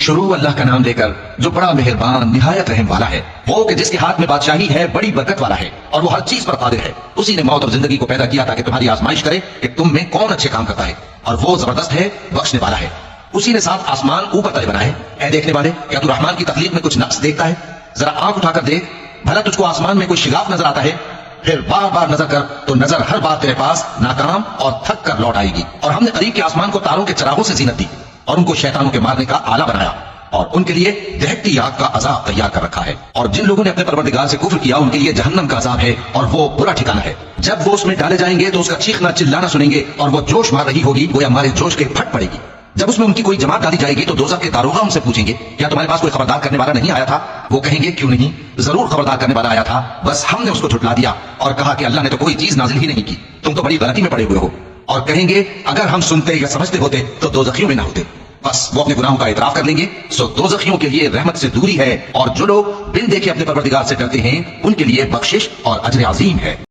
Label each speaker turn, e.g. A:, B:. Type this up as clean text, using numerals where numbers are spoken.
A: شروع اللہ کا نام لے کر جو بڑا مہربان نہایت رحم والا ہے، وہ کہ جس کے ہاتھ میں بادشاہی ہے، بڑی برکت والا ہے اور وہ ہر چیز پر قادر ہے۔ اسی نے موت اور زندگی کو پیدا کیا تاکہ تمہاری آزمائش کرے کہ تم میں کون اچھے کام کرتا ہے، اور وہ زبردست ہے، بخشنے والا ہے۔ اسی نے 7 آسمان اوپر تلے بنائے۔ اے دیکھنے والے، کیا تو رحمان کی تخلیق میں کچھ نقص دیکھتا ہے؟ ذرا آنکھ اٹھا کر دیکھ، بھلا تجھ کو آسمان میں کوئی شگاف نظر آتا ہے؟ پھر بار بار نظر کر تو نظر ہر بار تیرے پاس ناکام اور تھک کر لوٹ آئے گی۔ اور ہم نے قریب کے آسمان کو تاروں کے چراغوں سے زینت دی اور ان کو شیطانوں کے مارنے کا آلہ بنایا، اور ان کے لیے دہکتی آگ کا عذاب تیار کر رکھا ہے۔ اور جن لوگوں نے اپنے پروردگار سے کفر کیا، ان کے لیے جہنم کا عذاب ہے، اور وہ برا ٹھکانہ ہے۔ جب وہ اس میں ڈالے جائیں گے تو اس کا چیخنا چلانا سنیں گے، اور وہ جوش مار رہی ہوگی، گویا ہمارے جوش کے پھٹ پڑے گی۔ جب اس میں ان کی کوئی جماعت ڈالی جائے گی تو دوزخ کے داروغہ ان سے پوچھیں گے، کیا تمہارے پاس کوئی خبردار کرنے والا نہیں آیا تھا؟ وہ کہیں گے، کیوں نہیں، ضرور خبردار کرنے والا آیا تھا، بس ہم نے اس کو جھٹلا دیا اور کہا کہ اللہ نے تو کوئی چیز نازل ہی نہیں کی، تم تو بڑی غلطی میں پڑے ہوئے ہو۔ اور کہیں گے، اگر ہم سنتے یا سمجھتے ہوتے تو دوزخیوں میں نہ ہوتے۔ بس وہ اپنے گناہوں کا اعتراف کر لیں گے، سو دوزخیوں کے لیے رحمت سے دوری ہے، اور جو لوگ بن دیکھے اپنے پروردگار سے ڈرتے ہیں ان کے لیے بخشش اور اجر عظیم ہے۔